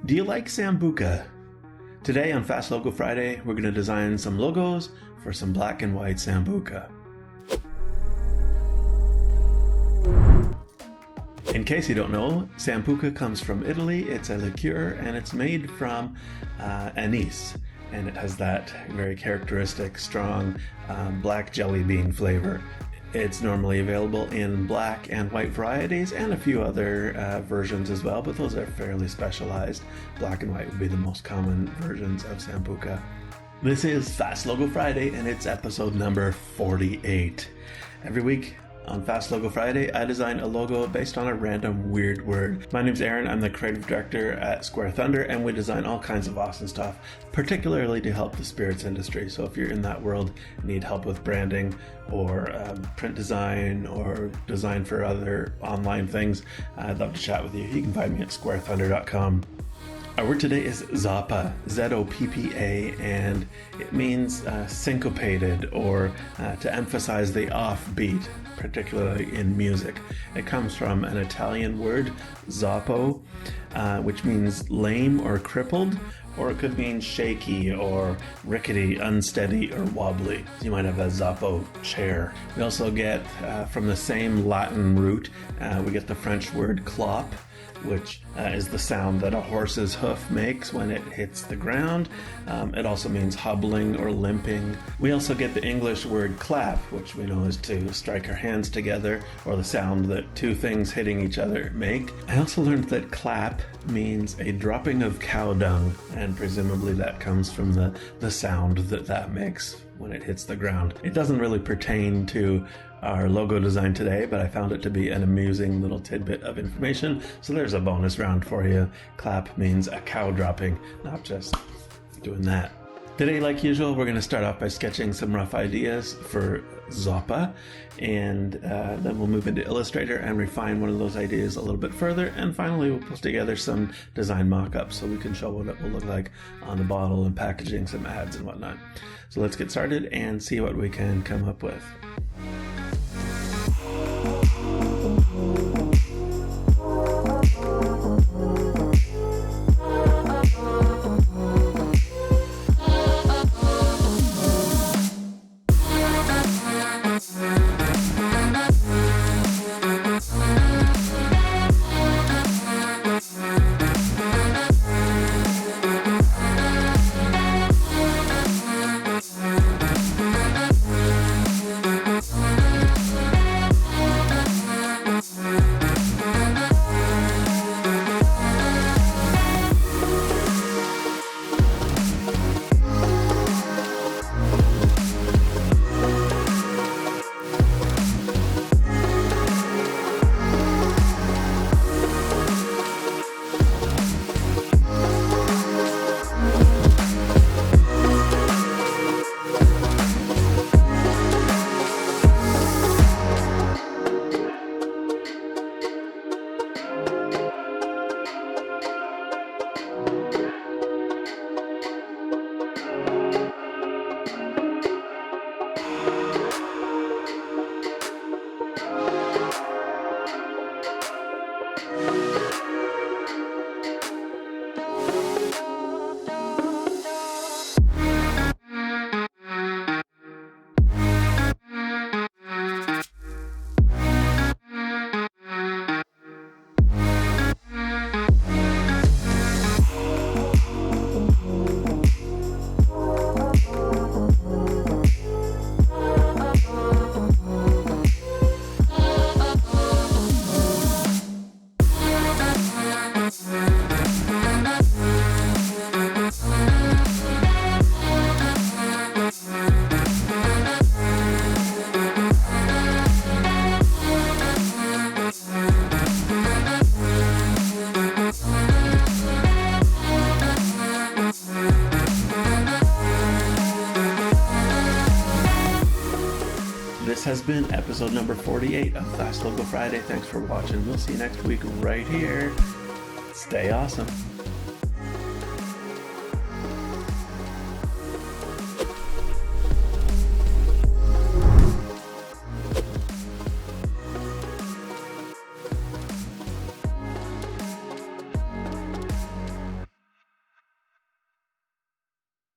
Do you like Sambuca? Today on Fast Logo Friday, we're going to design some logos for some black and white Sambuca. In case you don't know, Sambuca comes from Italy. It's a liqueur and it's made from anise. And it has that very characteristic, strong black jelly bean flavor. It's normally available in black and white varieties and a few other versions as well, but those are fairly specialized. Black and white would be the most common versions of Sambuca. This is Fast Logo Friday and it's episode number 48. Every week on Fast Logo Friday, I design a logo based on a random weird word. My name's Aaron, I'm the creative director at Square Thunder, and we design all kinds of awesome stuff, particularly to help the spirits industry. So if you're in that world, need help with branding or print design or design for other online things, I'd love to chat with you. You can find me at squarethunder.com. Our word today is Zoppa, Z-O-P-P-A, and it means syncopated or to emphasize the offbeat, particularly in music. It comes from an Italian word, zoppo, which means lame or crippled, or it could mean shaky or rickety, unsteady, or wobbly. You might have a zoppo chair. We also get, from the same Latin root, we get the French word clop, which is the sound that a horse's hoof makes when it hits the ground. It also means hobbling or limping. We also get the English word clap, which we know is to strike our hands together, or the sound that two things hitting each other make. I also learned that clap means a dropping of cow dung, and presumably that comes from the sound that makes when it hits the ground. It doesn't really pertain to our logo design today, but I found it to be an amusing little tidbit of information, so there's a bonus round for you. Clap means a cow dropping, not just doing that. Today, like usual, we're going to start off by sketching some rough ideas for Zoppa, and then we'll move into Illustrator and refine one of those ideas a little bit further, and finally we'll put together some design mock-ups so we can show what it will look like on the bottle and packaging, some ads and whatnot. So let's get started and see what we can come up with. This has been episode number 48 of Fast Logo Friday. Thanks for watching. We'll see you next week right here. Stay awesome.